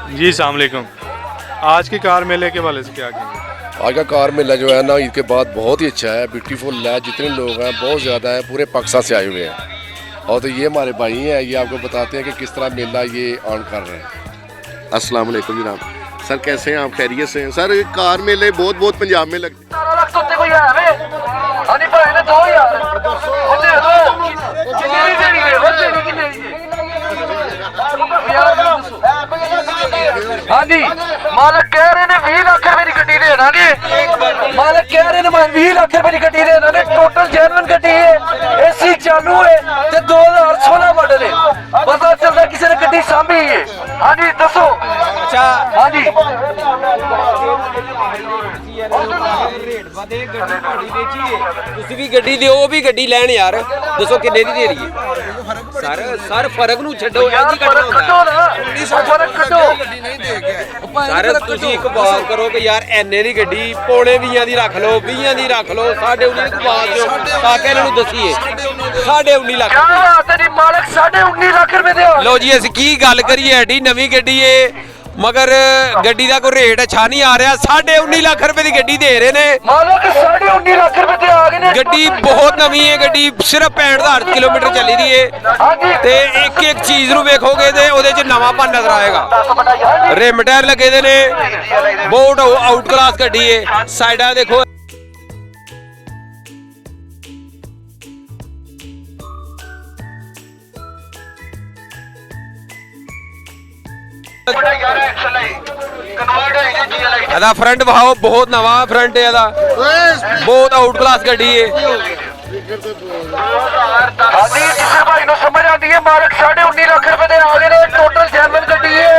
जी अस्सलाम वालेकुम। आज के कार मेले के हवाले से क्या कहेंगे? आज का कार मेला जो है ना ईद के बाद बहुत ही अच्छा है, ब्यूटीफुल है। जितने लोग हैं बहुत ज़्यादा है, पूरे पाकिस्तान से आए हुए हैं। और तो ये हमारे भाई हैं, ये आपको बताते हैं कि किस तरह मेला ये ऑन कर रहे हैं। अस्सलाम वालेकुम जनाब। सर कैसे हैं आप? खैरियत से हैं? सर कार मेले बहुत बहुत पंजाब में लगते हाँ जी, मालक कह रहे ने 20 लाख रुपए की गड्डी दे देंगे। मालक कह रहे ने 20 लाख रुपए की गड्डी दे देंगे। टोटल जेन्युइन गड्डी है, एसी चालू है ते 2016 मॉडल है। पता चलता किसी ने गड्डी सामी है। हाँ जी दसो। अच्छा हाँ जी ਤੁਸੀਂ ਵੀ ਗੱਡੀ ਦਿਓ, ਉਹ ਵੀ ਗੱਡੀ ਲੈਣ ਯਾਰ। ਦੱਸੋ ਕਿੰਨੇ ਦੀ ਦੇ ਰਹੀ ਹੈ? ਸਰ ਫਰਕ ਨੂੰ ਛੱਡੋ, ਇੰਜ ਕੱਢਣਾ ਹੁੰਦਾ। 1900 ਫਰਕ ਕੱਢੋ। ਸਰ ਤੁਸੀਂ ਇੱਕ ਬਾਤ ਕਰੋ ਕਿ ਯਾਰ ਐਨੇ ਦੀ ਗੱਡੀ ਪੌਣੇ 20 ਦੀ ਰੱਖ ਲਓ, 20 ਦੀ ਰੱਖ ਲਓ, 19.5 ਦੀ ਬਾਤ ਦਿਓ ਤਾਂ ਕਿ ਇਹਨਾਂ ਨੂੰ ਦਸੀਏ 19.5 ਲੱਖ। क्या बात है जी, मालक 19.5 लाख रुपए दे। ਲਓ ਜੀ ਅਸੀਂ ਕੀ ਗੱਲ ਕਰੀਏ, ਐਡੀ ਨਵੀਂ ਗੱਡੀ ਏ ਮਗਰ ਗੱਡੀ ਦਾ ਕੋਈ ਰੇਟ ਅੱਛਾ ਨਹੀਂ ਆ ਰਿਹਾ। 19.5 ਲੱਖ ਰੁਪਏ ਦੀ ਗੱਡੀ ਦੇ ਰਹੇ ਨੇ। मालक 19.5 लाख रुपए दे आ गए ने। ਗੱਡੀ ਬਹੁਤ ਨਵੀਂ ਹੈ, ਗੱਡੀ ਸਿਰਫ 65,000 ਕਿਲੋਮੀਟਰ ਚੱਲੀ ਦੀ ਏ हाँ जी ਤੇ ਇੱਕ ਇੱਕ ਚੀਜ਼ ਨੂੰ ਵੇਖੋਗੇ ਤੇ ਉਹਦੇ 'ਚ ਨਵਾਂਪਨ ਨਜ਼ਰ ਆਏਗਾ। ਰਿਮ ਟਾਇਰ ਲੱਗੇ ਦੇ ਨੇ, ਬਹੁਤ ਆਊਟ ਕਲਾਸ ਗੱਡੀ ਏ। ਸਾਈਡਾਂ ਦੇਖੋ, ਇਹਦਾ ਫਰੰਟ ਵਹਾਓ, ਬਹੁਤ ਨਵਾਂ ਫਰੰਟ ਹੈ ਇਹਦਾ, ਬਹੁਤ ਆਊਟ ਕਲਾਸ ਗੱਡੀ ਏ। हाँ जी जिसे भाई नु समझ आती है, मालक 19.5 लाख रुपए दे आ गए ने। टोटल जेन्युइन गड्डी है,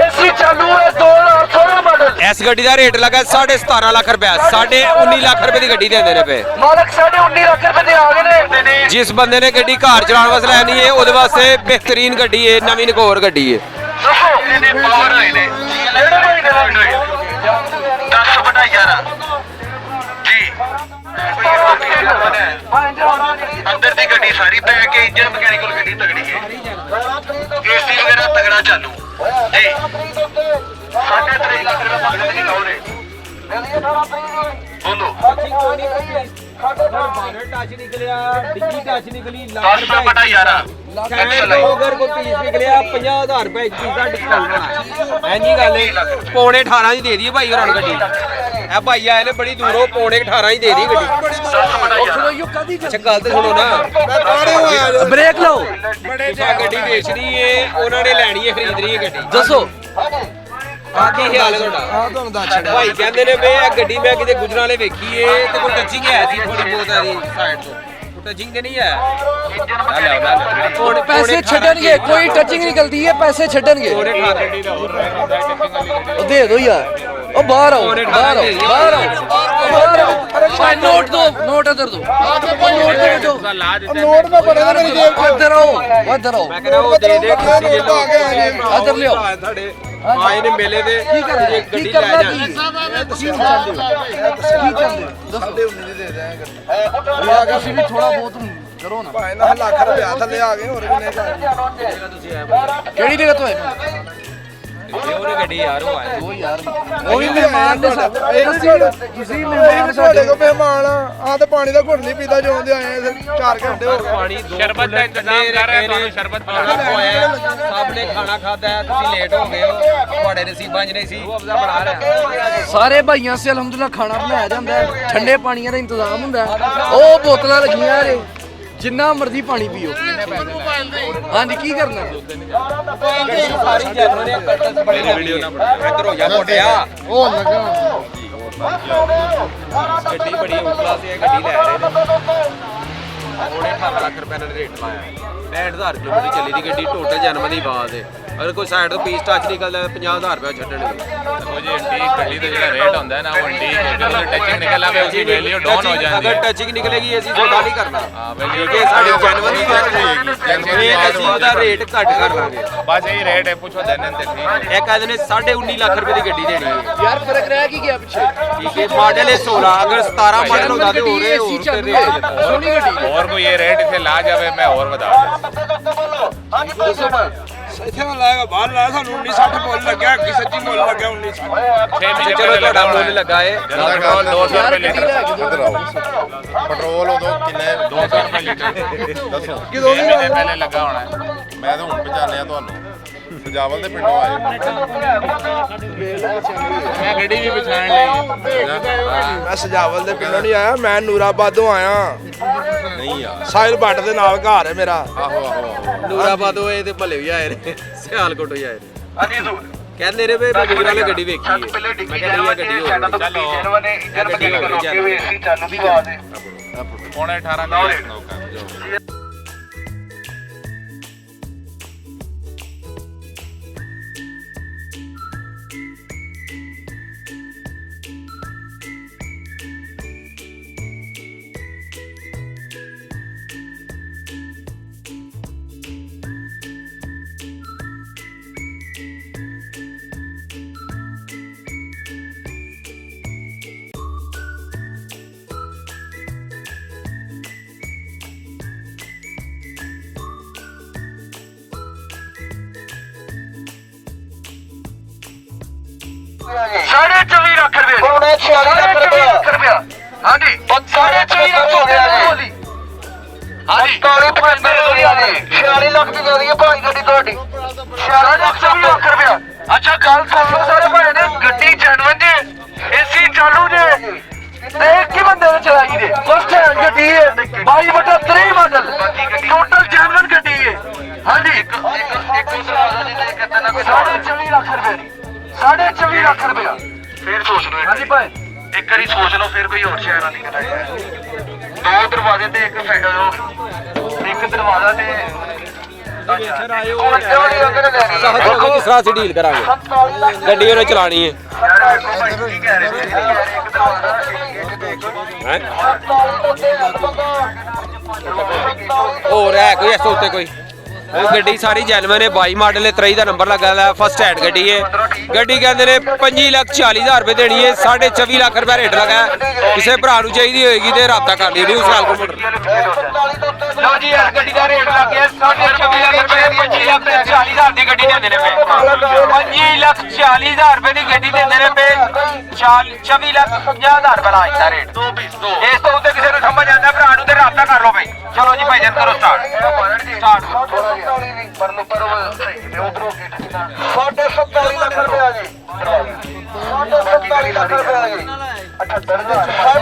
एसी चालू है, 2016 मॉडल। ਇਸ ਗੱਡੀ ਦਾ ਰੇਟ ਲੱਗਾ 17.5 ਲੱਖ ਰੁਪਏ। 19.5 ਲੱਖ ਰੁਪਏ ਦੀ ਗੱਡੀ ਦਿੰਦੇ ਨੇ ਪਏ। मालक 19.5 लाख रुपए दे आ गए ने। ਜਿਸ ਬੰਦੇ ਨੇ ਗੱਡੀ ਘਰ ਚਲਾਉਣ ਵਾਸਤੇ ਲੈਣੀ ਹੈ ਉਹਦੇ ਵਾਸਤੇ ਬਿਹਤਰੀਨ ਗੱਡੀ ਹੈ, ਨਵੀਂ ਨਕੋਰ ਗੱਡੀ ਹੈ। पावर लाइन है 10/11 जी। अंदर दी गड्डी सारी पैक है, इंजन मैकेनिकल गड्डी तगड़ी है, एसी वगैरह तगड़ा चालू जी। 3.5 लाख रुपए मांगने की कौन है बोलो। टच निकलिया, डिग्गी टच निकली, 10/11 अगर कोई पीस निकलिया 50,000 रुपए एक पीस का डिस्काउंट होना है जी। गल पौने 18 ਦੀ ਦੇ ਦੀ ਭਾਈ ਹੋਰਾਂ ਗੱਡੀ। ਇਹ ਭਾਈ ਆਏ ਨੇ ਬੜੀ ਦੂਰੋਂ, ਪੌਣੇ 18 ਦੀ ਦੇ ਦੀ ਗੱਡੀ। ਅੱਛਾ ਗੱਲ ਤੇ ਸੁਣੋ ਨਾ, ब्रेक लो। ਤੁਸੀਂ ਗੱਡੀ ਵੇਚਣੀ ਏ, ਉਹਨਾਂ ਨੇ ਲੈਣੀ ਏ, ਖਰੀਦਣੀ ਏ ਗੱਡੀ। दसो ਆ ਕੀ ਖਿਆਲ ਹੈ ਤੁਹਾਡਾ? ਭਾਈ ਕਹਿੰਦੇ ਨੇ ਵੀ ਇਹ ਗੱਡੀ ਮੈਂ ਕਿਤੇ ਗੁਜਰਾਲੇ ਵੇਖੀ ਏ ਤੇ ਕੋਈ ਟੱਚਿੰਗ ਹੈ ਸੀ ਥੋੜੀ ਬਹੁਤ ਇਹਦੀ ਸਾਈਡ ਤੋਂ, ਟੱਚਿੰਗ ਤੇ ਨਹੀਂ ਹੈ। पैसे छड़नगे, कोई टचिंग निकलती है, पैसे छड़नगे। दे दो यार, ओ बाहर आओ, बाहर आओ, बाहर आओ, बाहर आओ। नोट दो, नोट इधर दो, नोट दो, नोट में पड़े ना मेरी जेब। इधर आओ, इधर आओ, ਮੈਂ ਕਹਿੰਦਾ ਉਹ ਦੇ ਦੇ ਕੁਰਸੀ ਦੇ ਦੋ। इधर ले आओ। ਤੁਹਾਡੇ ਆਏ ਨੇ ਮੇਲੇ ਦੇ की करना ਜੇ की ਗੱਡੀ ਲੈ करना ਜਾਣ। की चाहते हो, की चाहते हो? दसो। ਤੁਸੀਂ ਵੀ ਥੋੜਾ ਬਹੁਤ ਕਰੋ ਨਾ। ਭਾਈ ਨਾ ਲੱਖ ਰੁਪਿਆ ਥੱਲੇ ਆ ਗਏ, ਹੋਰ ਕਿੰਨੇ ਕਿਹੜੀ ਜਗ੍ਹਾ ਤੋਂ ਆਏ? ਉਹਨੇ ਗੱਡੀ ਯਾਰ ਉਹ ਆਏ। ਉਹ ਯਾਰ ਉਹੀ ਮਹਿਮਾਨ ਦੇ ਸਾਥ ਤੁਸੀਂ ਇਹ ਮਹਿਮਾਨ ਵੀ ਤੁਹਾਡੇ ਕੋਲ ਮਹਿਮਾਨ ਆ ਤੇ ਪਾਣੀ ਦਾ ਘੁੱਟ ਨਹੀਂ ਪੀਦਾ ਜਿਉਂਦੇ ਆਏ ਆ, 4 ਘੰਟੇ ਹੋ ਗਏ। ਪਾਣੀ ਸ਼ਰਬਤ ਦਾ ਇੰਤਜ਼ਾਮ ਕਰ ਰਿਹਾ, ਤੁਹਾਨੂੰ ਸ਼ਰਬਤ ਪਿਲਾਉਣਾ। ਸਭ ਨੇ ਖਾਣਾ ਖਾਦਾ ਹੈ, ਤੁਸੀਂ ਲੇਟ ਹੋ ਗਏ ਹੋ, ਤੁਹਾਡੇ ਨਸੀਬਾਂ 'ਚ ਨਹੀਂ ਸੀ। ਉਹ ਅਫਜ਼ਾ ਬਣਾ ਰਿਹਾ। ਸਾਰੇ ਭਾਈਆਂ ਸੇ ਅਲਹਮਦੁਲਿਲਾ ਖਾਣਾ ਬਣਾਇਆ ਜਾਂਦਾ ਹੈ, ਠੰਡੇ ਪਾਣੀਆਂ ਦਾ ਇੰਤਜ਼ਾਮ ਹੁੰਦਾ ਹੈ। ਉਹ ਬੋਤਲਾਂ ਲੱਗੀਆਂ ਨੇ, ਜਿੰਨਾ ਮਰਜ਼ੀ ਪਾਣੀ ਪੀਓ। ਹਾਂਜੀ ਕੀ ਕਰਨਾ? ਸਾਰੀ ਜਨਮ ਨੇ ਕੱਟਸ ਬੜੀ ਵੀਡੀਓ ਨਾ ਬਣਾ। ਇੱਧਰ ਹੋ ਜਾ ਮੋਟਿਆ। ਉਹ ਲਗਾ ਗੱਡੀ ਬੜੀ ਉਤਲਾ ਸੀ, ਗੱਡੀ ਲੈ ਰਹੇ ਨੇ। ਉਹਨੇ 18 ਲੱਖ ਰੁਪਏ ਨਾਲ ਰੇਟ ਲਾਇਆ। 65,000 ਕਿਲੋਮੀਟਰ ਚੱਲੀ ਦੀ ਗੱਡੀ, ਟੋਟਲ ਜਨਮ ਦੀ ਬਾਤ ਹੈ। ਅਗਰ ਕੋਈ ਸਾਈਡ ਤੋਂ ਪੀਸ ਟੱਚ ਨਿਕਲਦਾ 50,000 ਰੁਪਏ ਛੱਡਣਗੇ। देखो जी एंटीक गड्डी का जो रेट होता है ना, वो एंटीक है, जो टचिंग निकल आवे उसकी वैल्यू डाउन हो जाती अगर है। टचिंग निकलेगी ਅਸੀਂ ਸੌਦਾ ਨਹੀਂ ਕਰਨਾ। वैल्यू ਠੀਕ ਹੈ, ਸਾਡੀ ਜਨਮ ਦੀ ਇਹ ਅਸੀਂ ਉਹਦਾ ਰੇਟ ਘੱਟ ਕਰ ਲਾਂਗੇ। बस यही रेट है, पूछो देने ते ठीक ਇਹ ਕਹਿੰਦੇ ਨੇ 19.5 ਲੱਖ ਰੁਪਏ ਦੀ ਗੱਡੀ ਦੇਣੀ ਹੈ। ਯਾਰ ਫਰਕ ਰਹਿ ਕੀ ਗਿਆ ਪਿੱਛੇ? ਠੀਕ ਹੈ, ਮਾਡਲ ਹੈ 16, ਅਗਰ 17 ਮਾਡਲ ਹੁੰਦਾ ਤੇ ਹੋਰ ਇਹ ਹੋਰ ਤੇ ਰੇਟ ਸੋਹਣੀ ਗੱਡੀ। और कोई ये रेट इसे ला जावे मैं और बता दूं। ਦੱਸੋ ਭਾਈ ਇੱਥੇ ਨਾ ਲਾਏਗਾ ਬਾਹਰ ਲਾਇਆ ਸਾਨੂੰ 1960 ਮੁੱਲ ਲੱਗਿਆ ਕਿ ਸੱਚੀ ਮੁੱਲ ਲੱਗਿਆ 1960 ਚਲੋ ਤੁਹਾਡਾ ਮੁੱਲ ਲੱਗਾ ਏ 200 ਰੁਪਏ ਲੀਟਰ ਇੱਧਰ ਆਓ ਪੈਟਰੋਲ ਉਦੋਂ ਕਿੰਨੇ 200 ਰੁਪਏ ਲੀਟਰ ਦੱਸੋ ਕਿਦੋਂ ਮਹੀਨੇ ਪਹਿਲੇ ਲੱਗਾ ਹੋਣਾ ਮੈਂ ਤਾਂ ਹੁਣ ਪਛਾਣਿਆ ਤੁਹਾਨੂੰ ਸਜਾਵਲ ਦੇ ਪਿੰਡੋਂ ਆਏ ਮੈਂ ਗੱਡੀ ਵੀ ਪਛਾਣ ਲਈ ਮੈਂ ਸਜਾਵਲ ਦੇ ਪਿੰਡੋਂ ਨਹੀਂ ਆਇਆ ਮੈਂ ਨੂਰਾਬਾਦੋਂ ਆਇਆ ਨਹੀਂ ਯਾਰ ਸਾਹਿਲ ਭੱਟ ਦੇ ਨਾਲ ਘਰ ਹੈ ਮੇਰਾ ਆਹੋ ਆਹੋ ਨੂਰਾਬਾਦੋਂ ਇਹ ਤੇ ਭਲੇ ਵੀ ਆਏ ਨੇ ਸਿਆਲਕੋਟੋਂ ਹੀ ਆਏ ਨੇ ਕਹਿੰਦੇ ਨੇ ਵੀ ਬਜ਼ੁਰਗਾਂ ਵਾਲੀ ਗੱਡੀ ਵੇਖੀ ਹੈ ਮੈਂ ਕਹਿੰਦਾ ਗੱਡੀ ਹੋ ਚਲੋ ਪੌਣੇ 18 ਦਾ ਨੌਕਾ साढ़े 24 लाख रुपए पौने 46 लाख रुपया हाँ जी 24.5 लाख हो गया जी हाँ जी 46 लाख की जारी है भाई गड्डी थोड़ी 24 लाख रुपया अच्छा गल सुन लो सारे भाई ने गड्डी जेन्युइन जे एसी चालू जे एक ही बंदे ने चलाई दे फर्स्ट हैंड गड्डी है 22/23 मॉडल टोटल जेन्युइन गड्डी है हाँ जी 24 लाख रुपए 24.5 लाख रुपया फिर सोच लो हाँ जी भाई एक बारी सोच लो फिर कोई और शहर नहीं कराया दो दरवाजे ते एक दरवाजा ते किस तरह से डील करांगे ਗੱਡੀ ਉਹਨੇ ਚਲਾਣੀ ਹੈ ਹੋਰ ਹੈ ਕੋਈ ਇਸ ਉੱਤੇ ਕੋਈ ਗੱਡੀ ਸਾਰੀ ਜੈਨੂਇਨ ਹੈ 22 ਮਾਡਲ ਹੈ 23 ਦਾ ਨੰਬਰ ਲੱਗਾ ਹੈ ਫਸਟ ਹੈਂਡ ਗੱਡੀ ਹੈ ਗੱਡੀ ਕਹਿੰਦੇ ਨੇ 25,40,000 ਰੁਪਏ ਦੇਣੀ ਹੈ 24.5 ਲੱਖ ਰੁਪਏ ਰੇਟ ਲਗਾ ਕਿਸੇ ਭਰਾ ਨੂੰ ਚਾਹੀਦੀ ਹੋਏਗੀ ਤੇ ਰਾਬਤਾ ਕਰ ਲਿਓ ਨਿਊ ਸਿਆਲਕੋਟ ਮੋਟਰ ਲੋ ਜੀ ਇਸ ਗੱਡੀ ਦਾ ਰੇਟ ਲੱਗ ਗਿਆ 24.5 ਲੱਖ ਰੁਪਏ 25,40,000 ਦੀ ਗੱਡੀ ਦਿੰਦੇ ਨੇ ਪਏ 25,40,000 ਰੁਪਏ ਦੀ ਗੱਡੀ ਦਿੰਦੇ ਨੇ ਪਏ 24,50,000 ਰੁਪਏ ਦਾ ਆਇਆ ਰੇਟ ਇਸ ਤੋਂ ਉੱਤੇ ਕਿਸੇ ਨੂੰ ਸਮਝ ਆਉਂਦਾ ਭਰਾ ਨੂੰ ਤੇ ਰਾਬਤਾ ਕਰ ਲਓ ਭਾਈ ਚਲੋ ਜੀ ਭਾਈ ਜਨ ਕਰੋ ਸਟਾਰਟ परलो पर सही है उधरों की 47 लाख रुपए आ गए 47 लाख रुपए आ गए 78,000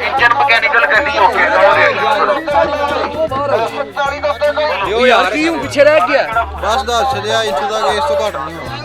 इंजन मैकेनिकल गड्डी हो गया यो यार की पीछे रह गया बस दस चलिया इंच तक इस तो घट नहीं होना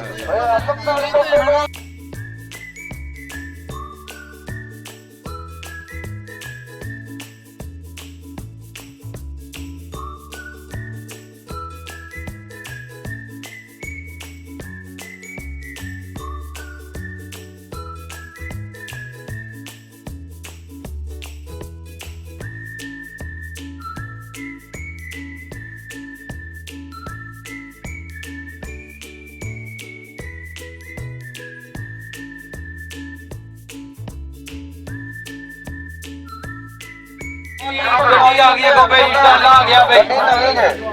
ਗੱਡੀ ਆ ਗਈ ਹੈ ਬਾਬੇ ਜੀ ਡਾਲਾ ਆ ਗਿਆ ਬਈ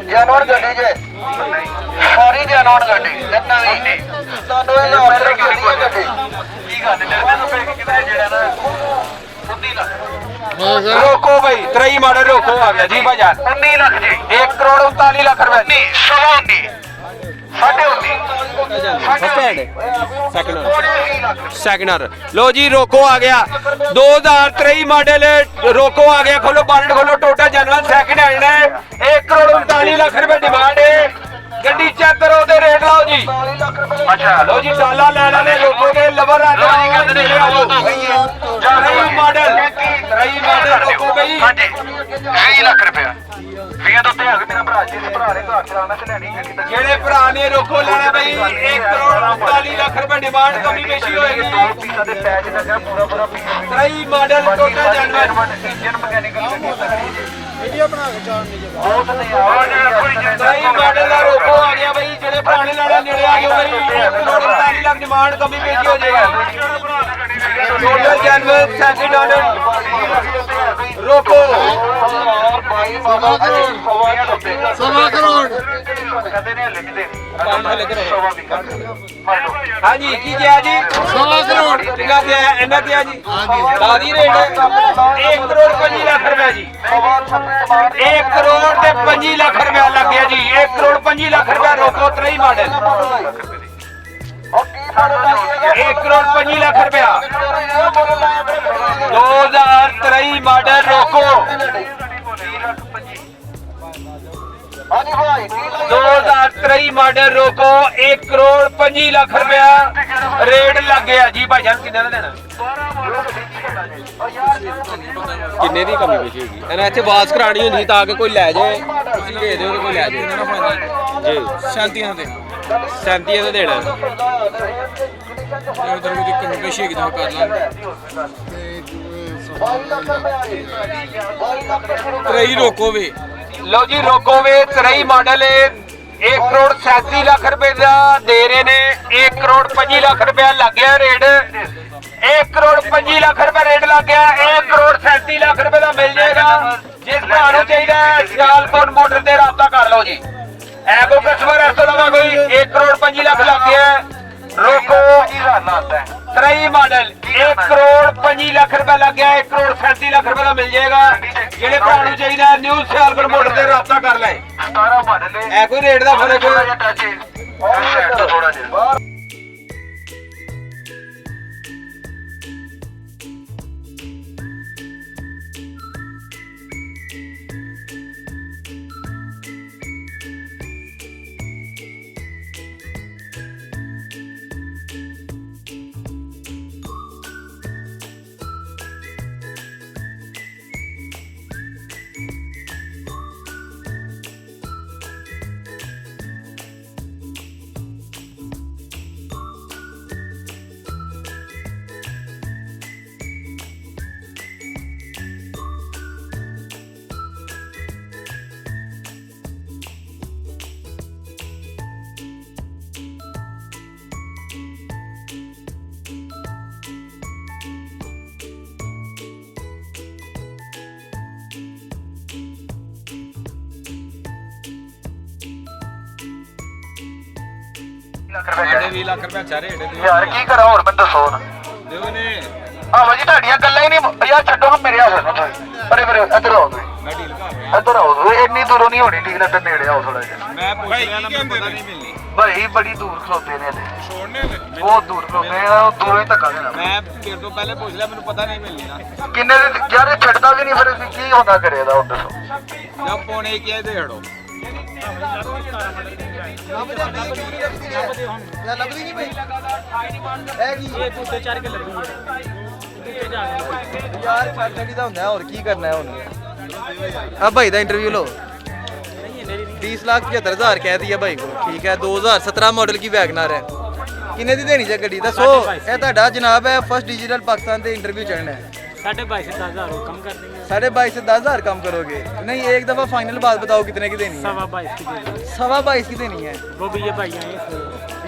ਜੈਨੂਨ ਗੱਡੀ ਜੇ ਸਾਰੀ ਜੈਨੂਨ ਗੱਡੀ ਨਵੀਂ ਨਹੀਂ ਤੁਹਾਨੂੰ ਇਹ ਆਰਡਰ ਕੀਤੀ ਗੱਡੀ ਕੀ ਗੱਲ ਡਰਦੇ ਤੋਂ ਪੈ ਕੇ ਕਿਤੇ ਜਿਹੜਾ ਨਾ 19 ਲੱਖ ਰੋਕੋ ਭਾਈ 23 ਮਾਡਲ ਰੋਕੋ ਆ ਗਿਆ ਜੀ ਭਾਈ 19 ਲੱਖ ਜੀ 1 ਕਰੋੜ 39 ਲੱਖ ਰੁਪਏ ਨਹੀਂ 19 ਸਾਢੇ 19 ਸੈਕਿੰਡਰ ਲੋ ਜੀ ਰੋਕੋ ਆ ਗਿਆ 2023 ਮਾਡਲ ਰੋਕੋ ਆ ਗਿਆ ਖੋਲੋ ਬਾਨਟ ਖੋਲੋ ਟੋਟਲ ਜਨਰਲ ਸੈਕਿੰਡ ਹੈਂਡ ਹੈ 1 ਕਰੋੜ 39 ਲੱਖ ਰੁਪਏ ਡਿਮਾਂਡ ਹੈ ਗੱਡੀ ਚੈੱਕ ਕਰੋ ਤੇ ਰੇਟ ਲਾਓ ਜੀ ਅੱਛਾ ਲੋ ਜੀ ਡਾਲਾ ਲੈ ਲੈਣੇ ਰੋਕੋ ਦੇ ਲਵਰ ਆ ਜੀ ਕਹਿੰਦੇ ਨੇ ਮਾਡਲ 23 ਮਾਡਲ ਰੋਕੋ ਬਈ। ਹਾਂਜੀ 20 ਲੱਖ ਰੁਪਇਆ 20 ਤੋਂ ਉੱਤੇ ਆ ਗਏ ਮੇਰਾ ਭਰਾ ਜੀ ਦੇ ਭਰਾ ਨੇ ਘਰ ਚਲਾਉਣਾ ਤੇ ਲੈਣੀ ਗੱਡੀ ਤਾਂ ਜਿਹੜੇ ਭਰਾ ਨੇ ਰੋਕੋ ਲੈਣਾ ਬਈ 1 ਕਰੋੜ 39 ਲੱਖ ਰੁਪਏ ਡਿਮਾਂਡ ਕਮੀ ਪੇਸ਼ੀ ਹੋਏਗੀ। ਦੋ ਪੀਸਾਂ ਦੇ ਪੈਚ ਲੱਗਾ ਪੂਰਾ 23 ਮਾਡਲ ਟੋਟਲ ਜਾਨਵਰ ਇੰਜਨ ਮਕੈਨਿਕਲ ਵੀਡੀਓ ਬਣਾ ਕੇ ਚਾੜਨੀ ਜੀ ਬਹੁਤ ਨੇ ਆ 23 ਮਾਡਲ ਦਾ ਰੋਕੋ ਆ ਗਿਆ ਬਈ। ਜਿਹੜੇ ਭਰਾ ਨੇ ਲੈਣਾ ਨੇੜੇ ਆ ਗਏ ਬਈ 1 ਕਰੋੜ 39 ਲੱਖ ਡਿਮਾਂਡ ਕਮੀ ਪੇਸ਼ੀ ਹੋ ਜਾਏਗਾ। ਟੋਟਲ ਜਾਨਵਰ 37 ਡਾਲਰ ਰੋਕੋ। ਸਵਾ ਕਰੋੜ ਹਾਂਜੀ ਕੀ ਕਿਹਾ ਜੀ? ਸਵਾ ਕਰੋੜ ਕਿੰਨਾ ਕਿਹਾ? ਇਹਨਾਂ ਕਿਹਾ ਜੀ ਦਾਦੀ ਰੇਟ 1 ਕਰੋੜ 25 ਲੱਖ ਰੁਪਏ ਜੀ। 1 ਕਰੋੜ ਤੇ 25 ਲੱਖ ਰੁਪਏ ਲੱਗ ਗਿਆ ਜੀ। 1 ਕਰੋੜ 25 ਲੱਖ ਰੁਪਏ ਰੋਕੋ 23 ਮਾਡਲ 1 ਕਰੋੜ 25 ਲੱਖ ਰੁਪਇਆ 2023 ਮਾਡਲ ਰੋਕੋ 2023 ਮਾਡਲ ਰੋਕੋ 1 ਕਰੋੜ 25 ਲੱਖ ਰੁਪਇਆ ਰੇਟ ਲੱਗ ਗਿਆ ਜੀ। ਭਾਈ ਜਾਨ ਕਿੰਨੇ ਦਾ ਦੇਣਾ? ਕਿੰਨੇ ਦੀ ਕਮੀ ਪੇਸ਼ੀ ਹੈਗੀ? ਇਹਨਾਂ ਇੱਥੇ ਬਾਸ ਕਰਾਣੀ ਹੁੰਦੀ ਤਾਂ ਕਿ ਕੋਈ ਲੈ ਜਾਏ। ਤੁਸੀਂ ਦੇ ਦਿਓ ਕੋਈ ਲੈ ਜਾਏ ਜੀ। ਸ਼ਾਂਤੀਆਂ ਦੇ 37 ਦਾ ਦੇਣਾ। ਉਧਰ ਵੀ ਕਮੀ ਪੇਸ਼ੀ ਹੈਗੀ ਤਾਂ ਕਰ ਲਾਂਗੇ ਤੇਰੀ ਰੋਕੋ ਵੇ ਲਓ ਜੀ ਰੋਕੋ ਵੇ 23 ਮਾਡਲ 1 ਕਰੋੜ 37 ਲੱਖ ਰੁਪਏ ਦਾ ਦੇ ਰਹੇ ਨੇ। 1 ਕਰੋੜ 25 ਲੱਖ ਰੁਪਏ ਲੱਗ ਗਿਆ ਰੇਟ। 1 ਕਰੋੜ 25 ਲੱਖ ਰੁਪਏ ਰੇਟ ਲੱਗ ਗਿਆ। 1 ਕਰੋੜ 37 ਲੱਖ ਰੁਪਏ ਦਾ ਮਿਲ ਜਾਏਗਾ। ਜਿਸ ਭਰਾ ਨੂੰ ਚਾਹੀਦਾ ਸਿਆਲਕੋਟ ਮੋਟਰ ਤੇ ਰਾਬਤਾ ਕਰ ਲਓ ਜੀ। ਐਗੋ ਕਸਟਮਰ ਇਸ ਤੋਂ ਇਲਾਵਾ ਕੋਈ 1 ਕਰੋੜ 25 ਲੱਖ ਲੱਗ ਗਿਆ। ਰੋਕੋ 23 ਮਾਡਲ 1 ਕਰੋੜ 25 ਲੱਖ ਰੁਪਏ ਲੱਗ ਗਿਆ। 1 ਕਰੋੜ 37 ਲੱਖ ਰੁਪਏ ਦਾ ਮਿਲ ਜਾਏਗਾ। ਜਿਹੜੇ ਭਰਾ ਨੂੰ ਚਾਹੀਦਾ ਨਿਊ ਸਿਆਲਕੋਟ ਮੋਟਰ ਤੇ ਰਾਬਤਾ ਕਰ ਲੈ। 17 ਮਾਡਲ ਐ ਕੋਈ ਰੇਟ ਦਾ ਫਰਕ ਥੋੜਾ ਜਿਹਾ ਟੱਚ ਸਾਈਡ ਤੋਂ ਥੋੜਾ ਜਿਹਾ ਸਾਡੇ 20 ਲੱਖ ਰੁਪਏ ਚਾਰੇ ਢੇਡੇ ਯਾਰ ਕੀ ਕਰਾਂ ਹੋਰ ਮੈਨੂੰ ਦੱਸੋ ਨਾ ਦਿਓ ਨੇ। ਆਹੋ ਜੀ ਤੁਹਾਡੀਆਂ ਗੱਲਾਂ ਹੀ ਨਹੀਂ ਯਾਰ ਛੱਡੋ ਹਾਂ ਮੇਰੇ ਹੱਥ ਨੂੰ ਤੁਸੀਂ ਪਰੇ ਪਰੇ ਇੱਧਰ ਆਓ ਤੁਸੀਂ ਮੈਂ ਡੀਲ ਕਰ ਰਿਹਾ। ਇੱਧਰ ਆਓ ਤੁਸੀਂ ਇੰਨੀ ਦੂਰੋਂ ਨਹੀਂ ਹੋਣੀ ਡੀਲ ਇੱਧਰ ਨੇੜੇ ਆਓ ਥੋੜਾ ਜਿਹਾ ਮੈਂ ਪੁੱਛ ਰਿਹਾ ਨਾ ਮੈਨੂੰ ਪਤਾ ਨਹੀਂ ਮਿਲਣੀ। ਭਾਈ ਬੜੀ ਦੂਰ ਖਲੋਤੇ ਨੇ ਇਹਦੇ ਛੋੜਨੇ ਨੇ ਬਹੁਤ ਦੂਰ ਖਲੋਤੇ ਆ ਉਹ ਦੂਰੋਂ ਹੀ ਧੱਕਾ ਦੇਣਾ ਮੈਂ ਤੇਰੇ ਤੋਂ ਪਹਿਲੇ ਪੁੱਛ ਲਿਆ ਮੈਨੂੰ ਪਤਾ ਨਹੀਂ ਮਿਲਣੀ ਨਾ। ਕਿੰਨੇ ਦੇ ਯਾਰ ਇਹ ਛੱਡਦਾ ਵੀ ਨਹੀਂ ਫਿਰ ਅਸੀਂ ਕੀ ਹੁੰਦਾ ਕਰੇ ਦਾ ਹੁਣ ਦੱਸੋ ਜਦ ਪੌਣੇ ਕੀ ਦੇ ਹੜੋ ਲੱਭਦੀ ਨਹੀਂ ਪਈ ਹੈਗੀ ਇਹ ਤੂੰ 4 ਕੇ ਲੱਭੀ ਯਾਰ ਛੱਡੀ ਦਾ ਹੁੰਦਾ ਹੋਰ ਕੀ ਕਰਨਾ ਹੁਣ ਆ ਭਾਈ ਦਾ ਇੰਟਰਵਿਊ ਲਓ 20,75,000 ਕਹਿ दिया भाई को ठीक है 2017 मॉडल की वैगनर है किन्ने दी देनी चाहिए गड्डी दसो ये ਤੁਹਾਡਾ जनाब है फर्स्ट डिजिटल पाकिस्तान से इंटरव्यू चढ़ना है 22,500 से 10,000 कम कर देंगे 22,500 से 10,000 कम करोगे नहीं एक दफा फाइनल बात बताओ कितने की देनी है 22,500 की दे देंगे। 22,500 की देनी है वो भी ये भाई आए हैं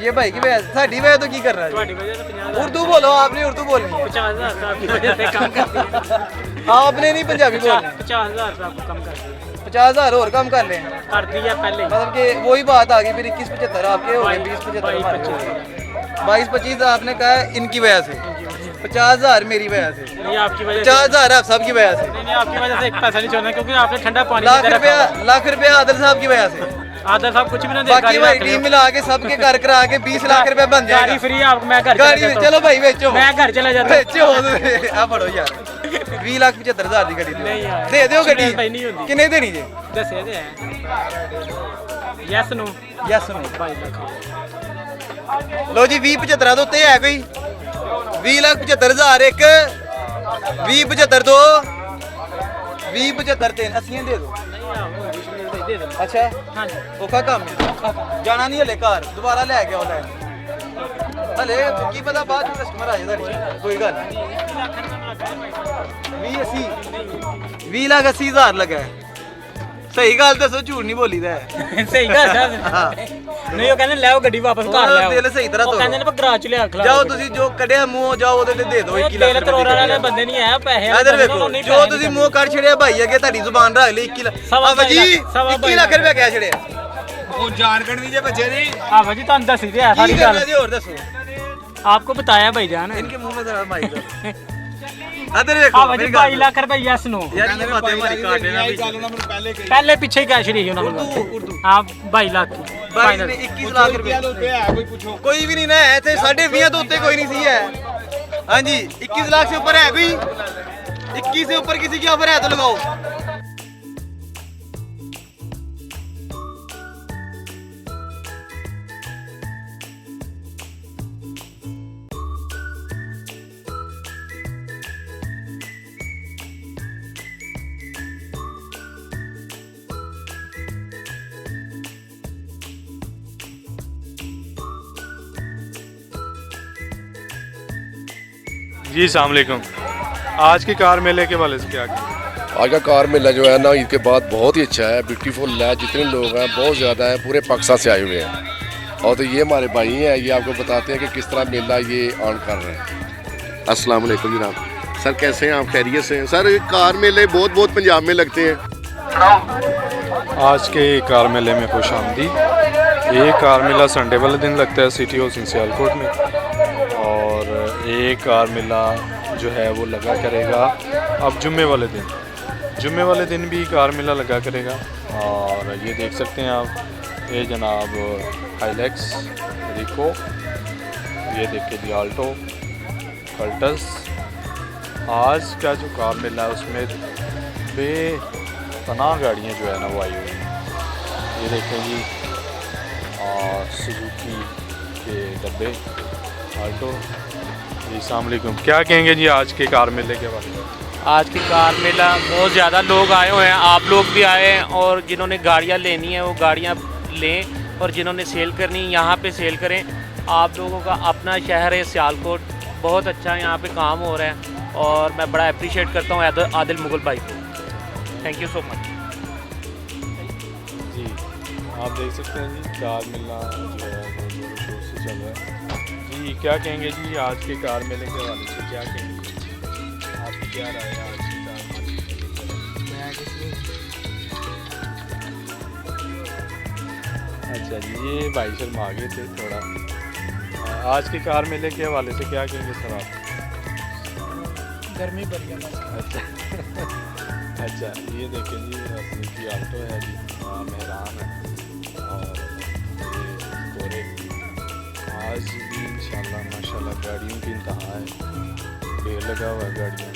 ये भाई की वजह साडी वजह तो की कर रहा है तुम्हारी वजह से 50,000 उर्दू बोलो आपने उर्दू बोलनी है 50,000 से आपकी वजह से कम कर दिया आपने नहीं पंजाबी बोलनी 50,000 से आपको कम कर दिया 50,000 और कम कर लें कर दिया पहले ही। मतलब कि वही बात आ गई फिर 21,75 आपके हो गए 20,75 22,25 आपने कहा है इनकी वजह से 50,000 मेरी वजह से नहीं आपकी वजह से 50,000 आप सबकी वजह से नहीं आपकी वजह से एक पैसा नहीं छोड़ना क्योंकि आपने ठंडा पानी लाख रुपया आदर साहब की वजह से आदर साहब कुछ भी ना दे बाकी भाई टीम मिला के सबके कर करा के 20 लाख रुपया बन गाड़ी जाएगा फ्री आपको मैं घर गाड़ी चलो भाई बेचो मैं घर चला जाता हूं। बेचो आ पढ़ो यार 20,75,000 की गाड़ी नहीं यार दे दियो भाई नहीं गड्डी होती किन्ने देनी जे दसे दे yes no yes no 22 lakh लो जी 20,75 ਦੇ ਉੱਤੇ ਹੈ ਕੋਈ 20,75,000 ਇੱਕ 20,75 ਦੋ 20 75 3 80 ਦੇ ਦਿਓ ਦੇ ਦੇ ਅੱਛਾ ਹਾਂਜੀ ਔਖਾ ਕੰਮ ਹੈ ਜਾਣਾ ਨਹੀਂ ਹਲੇ ਘਰ ਦੁਬਾਰਾ ਲੈ ਕੇ ਆਉਣਾ ਹਲੇ ਕੀ ਪਤਾ ਬਾਅਦ ਵਿੱਚ ਕਸਟਮਰ ਆ ਜਾਏ ਤੁਹਾਡੀ ਕੋਈ ਗੱਲ ਨਹੀਂ 20 ਲੱਖ 80 ਹਜ਼ਾਰ ਲੱਗਾ ਹੈ। ਸਹੀ ਗੱਲ ਦੱਸੋ ਝੂਠ ਨਹੀਂ ਬੋਲੀਦਾ ਸਹੀ ਗੱਲ ਹੈ ਨਹੀਂ ਉਹ ਕਹਿੰਦੇ ਲੈ ਉਹ ਗੱਡੀ ਵਾਪਸ ਘਰ ਲੈ ਆਓ ਦਿਲ ਸਹੀ ਤਰ੍ਹਾਂ ਉਹ ਕਹਿੰਦੇ ਨੇ ਪਰ ਗਰਾਜ ਚ ਲਿਆ ਖਲਾ ਜਾਓ ਤੁਸੀਂ ਜੋ ਕੱਢਿਆ ਮੂੰਹ ਜਾਓ ਉਹਦੇ ਤੇ ਦੇ ਦਿਓ 21 ਲੱਖ ਤੇਲ ਕਰੋੜਾਂ ਵਾਲੇ ਬੰਦੇ ਨਹੀਂ ਆਇਆ ਪੈਸੇ ਇਧਰ ਵੇਖੋ ਜੋ ਤੁਸੀਂ ਮੂੰਹ ਕੱਢ ਛੜਿਆ ਭਾਈ ਅੱਗੇ ਤੁਹਾਡੀ ਜ਼ੁਬਾਨ ਰੱਖ ਲਈ 21 ਲੱਖ ਜੀ 21 ਲੱਖ ਰੁਪਏ ਕਹਿ ਛੜਿਆ ਉਹ ਜਾਨ ਕੱਢਣੀ ਜੇ ਬੱਚੇ ਦੀ हाँ भाजी तो दस ही है सारी ਕੀ गल ਕਰਨਾ ਜੀ ਹੋਰ ਦੱਸੋ आपको बताया भाईजान इनके मुंह में जरा माइक इधर देखो हाँ भाजी 22 लाख रुपए यस नो यार ये बातें हमारी काट देना पहले पीछे कैश रही है उर्दू उर्दू हाँ 22 लाख की भाई ने 21 लाख रुपए कोई भी नहीं ना है थे 20.5 तो उत्ते कोई नहीं सी है हाँ जी 21 लाख से ऊपर है कोई 21 से ऊपर किसी की ऑफर है तो लगाओ जी अस्सलाम वालेकुम। आज के कार मेले के वाले से क्या कहें? आज का कार मेला जो है ना ईद के बाद बहुत ही अच्छा है, ब्यूटीफुल है। जितने लोग हैं बहुत ज़्यादा हैं, पूरे पाकिस्तान से आए हुए हैं। और तो ये हमारे भाई हैं, ये आपको बताते हैं कि किस तरह मेला ये ऑन कर रहे हैं। अस्सलाम वालेकुम जनाब। सर कैसे हैं आप? खैरियत से हैं? सर कार मेले बहुत पंजाब में लगते हैं। आज के कार मेले में खुश आमदी। ये कार मेला संडे वाले दिन लगता है सिटी हाउस सियालकोट में, और एक कार मेला जो है वो लगा करेगा अब जुम्मे वाले दिन भी कार मेला लगा करेगा। और ये देख सकते हैं आप, ये जनाब हाइलैक्स रिको, ये देखिए जी आल्टो कल्टस। आज का जो कार मेला है उसमें बेपनाह गाड़ियाँ जो है ना वो आई हुई हैं। ये देखें जी, और सुजुकी के डब्बे आल्टो। जी अस्सलाम वालेकुम। क्या कहेंगे जी आज के कार मेले के बारे में? आज की कार मेला बहुत ज़्यादा लोग आए हुए हैं, आप लोग भी आए हैं, और जिन्होंने गाड़ियाँ लेनी है वो गाड़ियाँ लें, और जिन्होंने सेल करनी यहाँ पे सेल करें। आप लोगों का अपना शहर है सियालकोट, बहुत अच्छा यहाँ पे काम हो रहा है, और मैं बड़ा अप्रिशिएट करता हूँ आदिल मुगल भाई को। Thank you so much. जी आप देख सकते हैं जी, कार मेला जो है वो जोरों शोर से चल रहा है। जी क्या कहेंगे जी आज के कार मेले के हवाले से? क्या कहेंगे, आपकी क्या राय है आज की कार मेले के बारे में? अच्छा जी, ये भाई शर्मा आगे थे थोड़ा। आज के कार मेले के हवाले से क्या कहेंगे सर आप? गर्मी बढ़ गया। अच्छा ये देखें जी, सुजुकी आल्टो है जी, मेहरान है, और ये कोरे। आज भी इंशाल्लाह माशाल्लाह गाड़ियों की इंतहा है, ढेर लगा हुआ है गाड़ियाँ।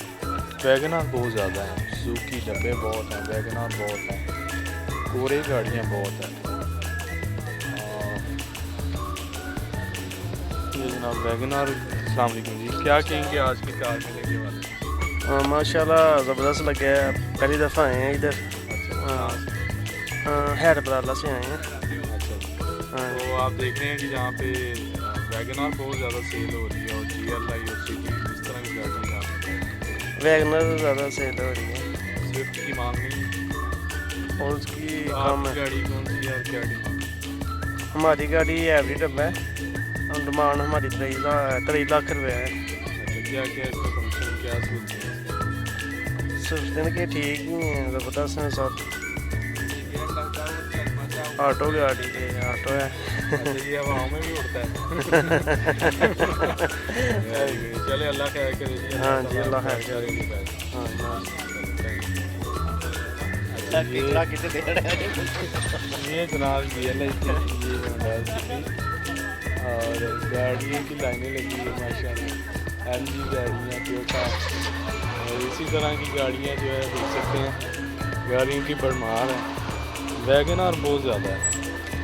वैगनार बहुत ज़्यादा हैं, सुजुकी डब्बे बहुत हैं, वैगनार बहुत हैं, कोरे गाड़ियाँ बहुत हैं। ये जनाब वैगनार। अस्सलाम वालेकुम जी, क्या कहेंगे आज के कार मेले के बारे में? माशाल्लाह ज़बरदस्त लगे है। पहली दफ़ा आए हैं इधर। हैर बराला से आए हैं। तो आप देख रहे हैं कि यहाँ पे वैगनार बहुत ज़्यादा सेल हो रही है, और GLI और सिटी इस तरह की गाड़ियाँ वैगनर ज़्यादा सेल हो रही है। स्विफ्ट की मांग नहीं, और उसकी तो कम आपकी है। गाड़ी कौन सी है और क्या डिमांड? हमारी गाड़ी एवरी डब्बा है, डिमांड हमारी 23 लाख रुपये है। अच्छा क्या क्या इसका फंक्शन क्या सोचते हैं? सोचते के ठीक ही हैं, ज़बरदस्त हैं सब। ऑटो गाड़ी है, ऑटो है। अच्छा ये हवाओं में भी उड़ता है। वेरी गुड, चले अल्लाह खैर करे जी। हाँ जी, अल्लाह खैर करे। ये जनाब GLI की ये होंडा सिटी, और गाड़ियों की लाइनें लगी है माशाल्लाह। LG गाड़ियाँ, टोयोटा, और इसी तरह की गाड़ियाँ जो है देख सकते हैं, गाड़ियों की भरमार है। वैगनार बहुत ज़्यादा है,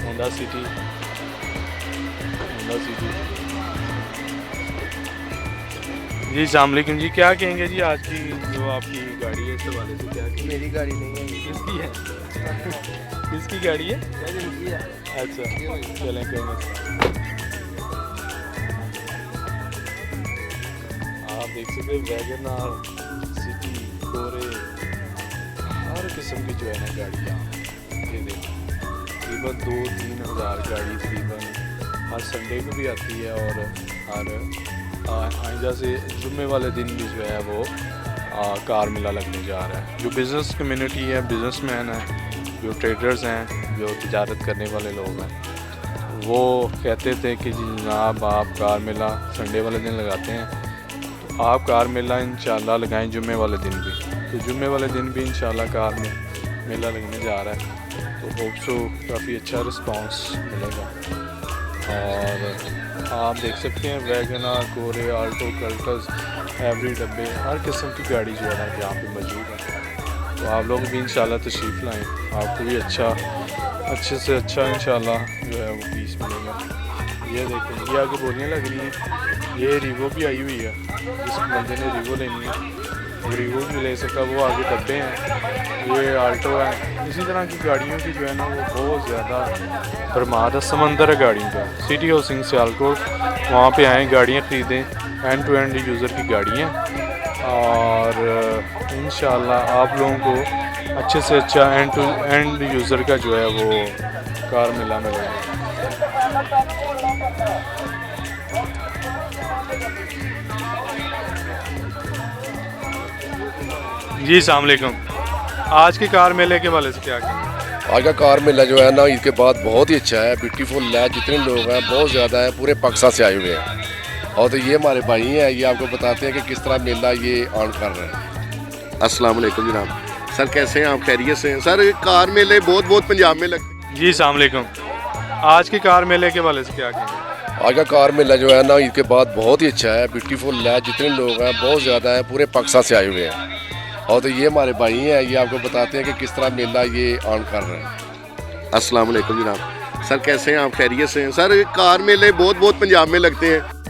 होंडा सिटी। जी अस्सलामुअलैकुम जी, क्या कहेंगे जी आज की जो आपकी गाड़ी है इस हवाले से, क्या कहेंगे? मेरी गाड़ी नहीं है, किसकी है? किसकी गाड़ी है? अच्छा चलें, कोई मसला। आप देख सकते हैं वैगनआर, सिटी, कोरे, हर किस्म की जो है ना गाड़ियाँ, ये देखो तकरीबन 2-3 हज़ार गाड़ी तकरीबन हर संडे को भी आती है, और हर आइंदा से जुम्मे वाले दिन भी जो है वो कार मेला लगने जा रहा है। जो बिज़नेस कम्युनिटी है, बिज़नेसमैन हैं, जो ट्रेडर्स हैं, जो तिजारत करने वाले लोग हैं, वो कहते थे कि जी जनाब आप कार मेला संडे वाले दिन लगाते हैं, तो आप कार मेला इंशाल्लाह लगाएं जुम्मे वाले दिन भी। तो जुम्मे वाले दिन भी इंशाल्लाह कार में मेला लगने जा रहा है, तो होप सो काफ़ी अच्छा रिस्पांस मिलेगा। और आप देख सकते हैं वैगनआर, कोरे, आल्टो, कल्टस, एवरी डब्बे, हर किस्म की गाड़ी जो है ना यहाँ पे मौजूद है। तो आप लोग भी इंशाल्लाह तशरीफ़ लाएँ, आपको भी अच्छे से अच्छा इंशाल्लाह जो है वो पीस मिलेगा। ये देखें, ये आगे बोलियाँ लग रही हैं, ये रीवो भी आई हुई है, जिस बंदे ने रीवो लेनी है वो रीवो भी ले सकता, वो आगे डब्बे हैं, ये आल्टो है। इसी तरह की गाड़ियों की जो है ना वो बहुत ज़्यादा भरमार है, समंदर है गाड़ियों का। सिटी हाउसिंग सियालकोट, वहाँ पे आएँ, गाड़ियाँ ख़रीदें, एंड टू एंड यूज़र की गाड़ियाँ, और इंशाल्लाह आप लोगों को अच्छे से अच्छा एंड टू एंड यूज़र का जो है वो कार मेला मिलेगा। जी अस्सलाम वालेकुम, आज के कार मेले के वाले से क्या कहेंगे? आज का कार मेला जो है ना ईद के बाद बहुत ही अच्छा है, ब्यूटीफुल है, जितने लोग हैं बहुत ज़्यादा हैं, पूरे पाकिस्तान से आए हुए हैं। और तो ये हमारे भाई हैं, ये आपको बताते हैं कि किस तरह मेला ये ऑन कर रहे हैं। अस्सलाम वालेकुम जनाब, सर कैसे हैं आप? खैरियत से हैं? सर कार मेले बहुत पंजाब में लगते हैं। जी अस्सलाम वालेकुम, आज के कार मेले के वाले से क्या कहेंगे? आज का कार मेला जो है ना ईद के बाद बहुत ही अच्छा है, ब्यूटीफुल है, जितने लोग हैं बहुत ज़्यादा हैं, पूरे पाकिस्तान से आए हुए हैं। और तो ये हमारे भाई हैं, ये आपको बताते हैं कि किस तरह मेला ये ऑन कर रहे हैं। अस्सलाम वालेकुम जनाब, सर कैसे हैं आप? खैरियत से हैं? सर कार मेले बहुत पंजाब में लगते हैं।